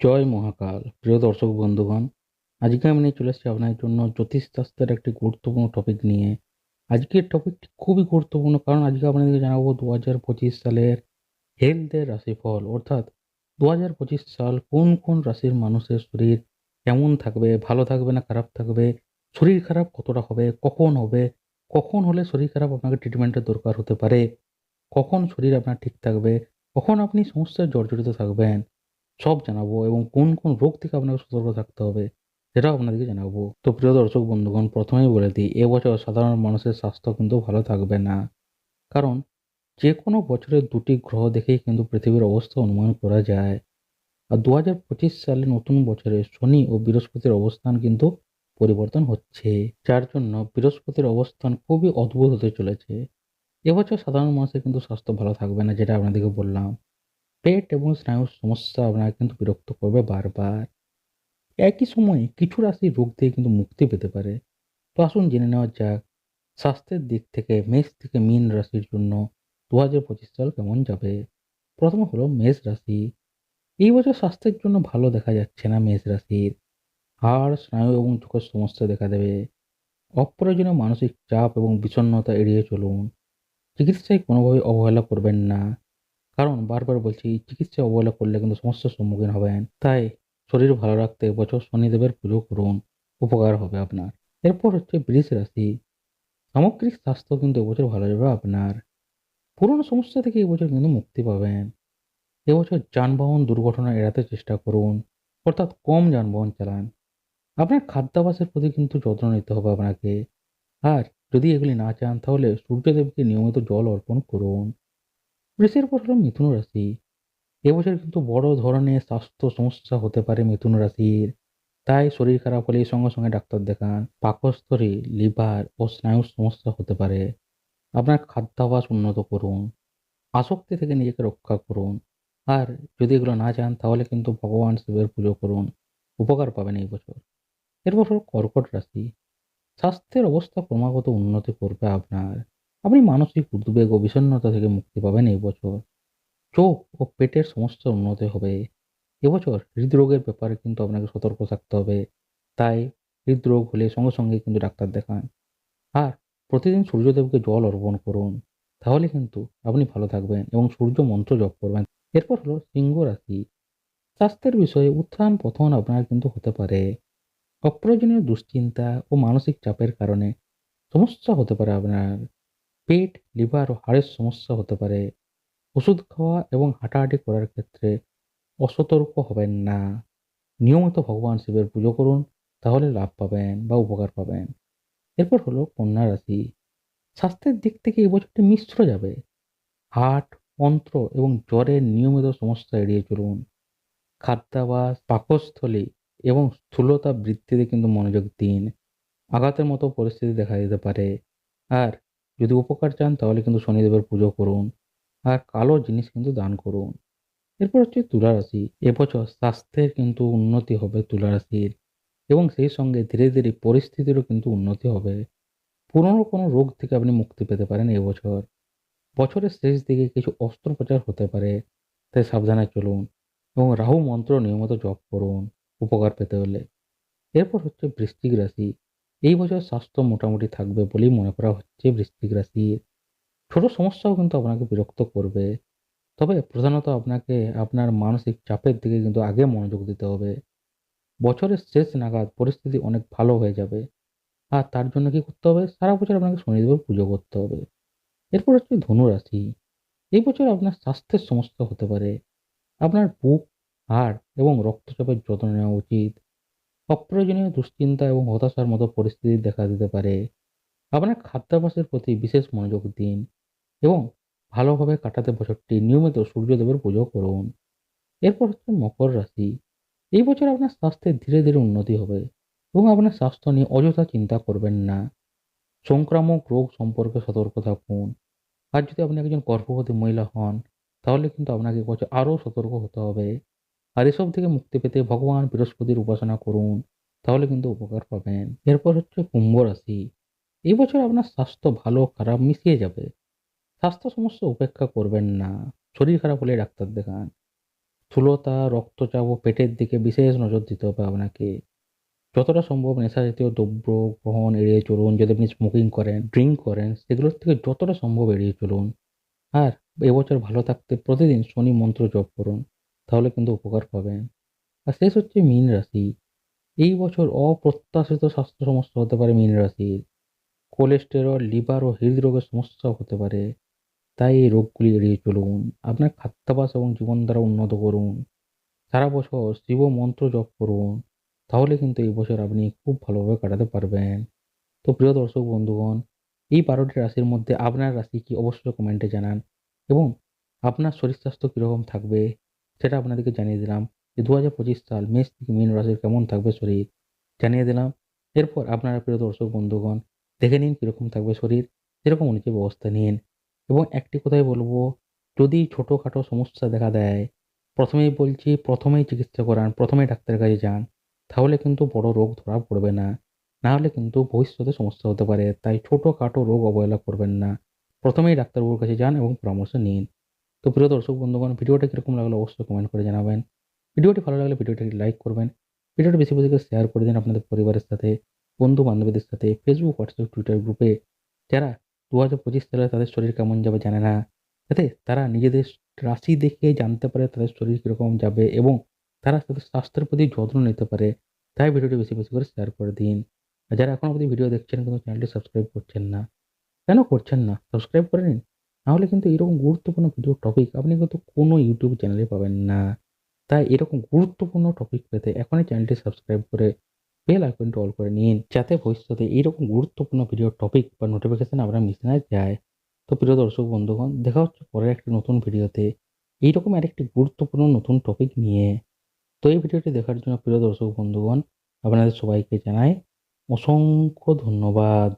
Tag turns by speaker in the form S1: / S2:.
S1: জয় মহাকাল। প্রিয় দর্শক বন্ধুগণ, আজকে আমি নিয়ে চলে এসেছি আপনার জন্য জ্যোতিষশাস্ত্রের একটি গুরুত্বপূর্ণ টপিক নিয়ে। আজকের টপিকটি খুবই গুরুত্বপূর্ণ, কারণ আজকে আপনাদেরকে জানাবো 2025 সালের হেলথের রাশিফল, অর্থাৎ 2025 সাল কোন কোন রাশির মানুষের শরীর কেমন থাকবে, ভালো থাকবে না খারাপ থাকবে, শরীর খারাপ কতটা হবে, কখন হবে, কখন হলে শরীর খারাপ আপনাকে ট্রিটমেন্টের দরকার হতে পারে, কখন শরীর আপনার ঠিক থাকবে, কখন আপনি সমস্যায় জর্জরিত থাকবেন, সব জানাবো। এবং কোন কোন রোগ থেকে আপনাকে সতর্ক থাকতে হবে সেটাও আপনাদেরকে জানাবো। তো প্রিয় দর্শক বন্ধুগণ, প্রথমেই বলে দিই, এবছর সাধারণ মানুষের স্বাস্থ্য কিন্তু ভালো থাকবে না। কারণ যে কোনো বছরের দুটি গ্রহ দেখেই কিন্তু পৃথিবীর অবস্থা অনুমান করা যায়। আর 2025 সালে নতুন বছরে শনি ও বৃহস্পতির অবস্থান কিন্তু পরিবর্তন হচ্ছে, যার জন্য বৃহস্পতির অবস্থান খুবই অদ্ভুত হতে চলেছে। এবছর সাধারণ মানুষের কিন্তু স্বাস্থ্য ভালো থাকবে না, যেটা আপনাদেরকে বললাম। পেট এবং স্নায়ুর সমস্যা আপনাকে কিন্তু বিরক্ত করবে বারবার। একই সময়ে কিছু রাশি রোগ থেকে কিন্তু মুক্তি পেতে পারে। তো আসুন জেনে নেওয়া যাক স্বাস্থ্যের দিক থেকে মেষ থেকে মীন রাশির জন্য 2025 সাল কেমন যাবে। প্রথমে হলো মেষ রাশি। এই বছর স্বাস্থ্যের জন্য ভালো দেখা যাচ্ছে না মেষ রাশির। হাড়, স্নায়ু এবং চোখের সমস্যা দেখা দেবে। অপ্রয়োজনীয় মানসিক চাপ এবং বিষণ্ণতা এড়িয়ে চলুন। চিকিৎসায় কোনোভাবে অবহেলা করবেন না, কারণ বারবার বলছি, চিকিৎসায় অবহেলা করলে কিন্তু সমস্যার সম্মুখীন হবেন। তাই শরীর ভালো রাখতে এবছর শনিদেবের পুজো করুন, উপকার হবে আপনার। এরপর হচ্ছে বৃষ রাশি। সামগ্রিক স্বাস্থ্য কিন্তু এবছর ভালো যাবে আপনার। পুরনো সমস্যা থেকে এবছর কিন্তু মুক্তি পাবেন। এবছর যানবাহন দুর্ঘটনা এড়াতে চেষ্টা করুন, অর্থাৎ কম যানবাহন চালান। আপনার খাদ্যাভ্যাসের প্রতি কিন্তু যত্ন নিতে হবে আপনাকে। আর যদি এগুলি না চান, তাহলে সূর্যদেবকে নিয়মিত জল অর্পণ করুন। বৃষের পর হলো মিথুন রাশি। এবছর কিন্তু বড় ধরনের স্বাস্থ্য সমস্যা হতে পারে মিথুন রাশির। তাই শরীর খারাপ হলেই সঙ্গে সঙ্গে ডাক্তার দেখান। পাকস্থলী, লিভার ও স্নায়ুর সমস্যা হতে পারে। আপনার খাদ্যাভ্যাস উন্নত করুন। আসক্তি থেকে নিজেকে রক্ষা করুন। আর যদি এগুলো না চান, তাহলে কিন্তু ভগবান শিবের পুজো করুন, উপকার পাবেন এই বছর। এরপর হলো কর্কট রাশি। স্বাস্থ্যের অবস্থা ক্রমাগত উন্নতি করবে আপনার। আপনি মানসিক উদ্বেগ ও বিষণ্ণতা থেকে মুক্তি পাবেন এই বছর। চোখ ও পেটের সমস্যার উন্নতি হবে। এবছর হৃদরোগের ব্যাপারে কিন্তু আপনাকে সতর্ক থাকতে হবে। তাই হৃদরোগ হলে সঙ্গে সঙ্গে কিন্তু ডাক্তার দেখান। আর প্রতিদিন সূর্যদেবকে জল অর্পণ করুন। তাহলে কিন্তু আপনি ভালো থাকবেন এবং সূর্য মন্ত্র জপ করবেন। এরপর হলো সিংহ রাশি। স্বাস্থ্যের বিষয়ে উত্থান পতন আপনার কিন্তু হতে পারে। অপ্রয়োজনীয় দুশ্চিন্তা ও মানসিক চাপের কারণে সমস্যা হতে পারে আপনার। পেট, লিভার ও হাড়ের সমস্যা হতে পারে। ওষুধ খাওয়া এবং হাঁটাহাঁটি করার ক্ষেত্রে অসতর্ক হবেন না। নিয়মিত ভগবান শিবের পুজো করুন, তাহলে লাভ পাবেন বা উপকার পাবেন। এরপর হলো কন্যা রাশি। স্বাস্থ্যের দিক থেকে এই বছরটি মিশ্র যাবে। হার্ট, অন্ত্র এবং জ্বরের নিয়মিত সমস্যা এড়িয়ে চলুন। খাদ্যাভ্যাস, পাকস্থলী এবং স্থূলতা বৃদ্ধিতে কিন্তু মনোযোগ দিন। আঘাতের মতো পরিস্থিতি দেখা দিতে পারে। আর যদি উপকার চান, তাহলে কিন্তু শনিদেবের পুজো করুন। আর কালো জিনিস কিন্তু দান করুন। এরপর হচ্ছে তুলা রাশি। এবছর স্বাস্থ্যের কিন্তু উন্নতি হবে তুলা রাশির, এবং সেই সঙ্গে ধীরে ধীরে পরিস্থিতিরও কিন্তু উন্নতি হবে। পুরনো কোনো রোগ থেকে আপনি মুক্তি পেতে পারেন এবছর। বছরের শেষ দিকে কিছু অস্ত্রোপচার হতে পারে, তাই সাবধানে চলুন এবং রাহু মন্ত্র নিয়মিত জপ করুন, উপকার পেতে হলে। এরপর হচ্ছে বৃশ্চিক রাশি। এই বছর স্বাস্থ্য মোটামুটি থাকবে বলেই মনে করা হচ্ছে বৃশ্চিক রাশির। ছোট সমস্যাও কিন্তু আপনাকে বিরক্ত করবে। তবে প্রধানত আপনাকে আপনার মানসিক চাপের দিকে কিন্তু আগে মনোযোগ দিতে হবে। বছরের শেষ নাগাদ পরিস্থিতি অনেক ভালো হয়ে যাবে। আর তার জন্য কি করতে হবে? সারা বছর আপনাকে শনিদেবের পুজো করতে হবে। এরপর হচ্ছে ধনু রাশি। এই বছর আপনার স্বাস্থ্যের সমস্যা হতে পারে। আপনার বুক, হাড় এবং রক্তচাপের যত্ন নেওয়া উচিত। অপ্রয়োজনীয় দুশ্চিন্তা এবং হতাশার মতো পরিস্থিতি দেখা দিতে পারে। আপনার খাদ্যাভ্যাসের প্রতি বিশেষ মনোযোগ দিন এবং ভালোভাবে কাটাতে বছরটি নিয়মিত সূর্যদেবের পুজো করুন। এরপর হচ্ছে মকর রাশি। এই বছর আপনার স্বাস্থ্যের ধীরে ধীরে উন্নতি হবে এবং আপনার স্বাস্থ্য নিয়ে অযথা চিন্তা করবেন না। সংক্রামক রোগ সম্পর্কে সতর্ক থাকুন। আর যদি আপনি একজন গর্ভবতী মহিলা হন, তাহলে কিন্তু আপনাকে এবছর আরও সতর্ক হতে হবে। আর এসব থেকে মুক্তি পেতে ভগবান বৃহস্পতির উপাসনা করুন, তাহলে কিন্তু উপকার পাবেন। এরপর হচ্ছে কুম্ভ রাশি। এই বছর আপনার স্বাস্থ্য ভালো খারাপ মিশিয়ে যাবে। স্বাস্থ্য সমস্যা উপেক্ষা করবেন না। শরীর খারাপ হলে ডাক্তার দেখান। স্থূলতা, রক্তচাপ ও পেটের দিকে বিশেষ নজর দিতে হবে আপনাকে। যতটা সম্ভব নেশা জাতীয় দ্রব্য গ্রহণ এড়িয়ে চলুন। যদি আপনি স্মোকিং করেন, ড্রিংক করেন, সেগুলোর থেকে যতটা সম্ভব এড়িয়ে চলুন। আর এবছর ভালো থাকতে প্রতিদিন শনি মন্ত্র জপ করুন। তাহলে কিন্তু উপকার পাবেন। আর শেষ হচ্ছে মীন রাশি। এই বছর অপ্রত্যাশিত স্বাস্থ্য সমস্যা হতে পারে মীন রাশির। কোলেস্টেরল, লিভার ও হৃদরোগের সমস্যাও হতে পারে। তাই এই রোগগুলি এড়িয়ে চলুন। আপনার খাদ্যাভ্যাস এবং জীবনধারা উন্নত করুন। সারা বছর শিব মন্ত্র জপ করুন। তাহলে কিন্তু এই বছর আপনি খুব ভালোভাবে কাটাতে পারবেন। তো প্রিয় দর্শক বন্ধুগণ, এই ১২টি রাশির মধ্যে আপনার রাশি কি অবশ্যই কমেন্টে জানান এবং আপনার শরীর স্বাস্থ্য কীরকম থাকবে সেটা আপনাদেরকে জানিয়ে দিলাম যে ২০২৫ সাল মেষ থেকে মীন রাশির কেমন থাকবে শরীর জানিয়ে দিলাম। এরপর আপনারা প্রিয় দর্শক বন্ধুগণ দেখে নিন কীরকম থাকবে শরীর, সেরকম অনুযায়ী ব্যবস্থা নিন। এবং একটি কথাই বলবো, যদি ছোটোখাটো সমস্যা দেখা দেয়, প্রথমেই বলছি প্রথমেই চিকিৎসা করান, প্রথমেই ডাক্তারের কাছে যান। তাহলে কিন্তু বড় রোগ ধরা পড়বে না। না হলে কিন্তু ভবিষ্যতে সমস্যা হতে পারে। তাই ছোটখাটো রোগ অবহেলা করবেন না। প্রথমেই ডাক্তারবাবুর কাছে যান এবং পরামর্শ নিন। তো প্রিয় দর্শক বন্ধুগণ, ভিডিওটা কিরকম লাগলো অবশ্যই কমেন্ট করে জানাবেন। ভিডিওটি ভালো লাগলে ভিডিওটিকে লাইক করবেন। ভিডিওটি বেশি, বেশি করে শেয়ার করে দিন আপনাদের পরিবারের সাথে, বন্ধু-বান্ধবীদের সাথে, Facebook, WhatsApp, Twitter গ্রুপে যারা ২০২৫ সালে তাদের শরীর কেমন যাবে জানে না। যাতে তারা নিজেদের রাশি দেখে জানতে পারে তাদের শরীর কিরকম যাবে এবং তারা তাদের স্বাস্থ্যের প্রতি যত্ন নিতে পারে। তাই ভিডিওটি বেশি, বেশি করে শেয়ার করে দিন। আর যারা এখনো অবধি ভিডিও দেখছেন কিন্তু চ্যানেলটি সাবস্ক্রাইব করছেন না, কেন করছেন না? সাবস্ক্রাইব করে নিন। নাহলে কিন্তু এরকম গুরুত্বপূর্ণ ভিডিও টপিক আপনি কিন্তু কোনো YouTube চ্যানেলে পাবেন না। তাই এরকম গুরুত্বপূর্ণ টপিক পেতে এখনই চ্যানেলটি সাবস্ক্রাইব করে বেল আইকনটি অল করে নিন। যাতে ভবিষ্যতে এইরকম গুরুত্বপূর্ণ ভিডিও টপিক বা নোটিফিকেশন আপনার মিস না যায়। তো প্রিয় দর্শক বন্ধুগণ, দেখা হচ্ছে পরের একটি নতুন ভিডিওতে এইরকম আরেকটি গুরুত্বপূর্ণ নতুন টপিক নিয়ে। তো এই ভিডিওটি দেখার জন্য প্রিয় দর্শক বন্ধুগণ আপনাদের সবাইকে জানাই অসংখ্য ধন্যবাদ।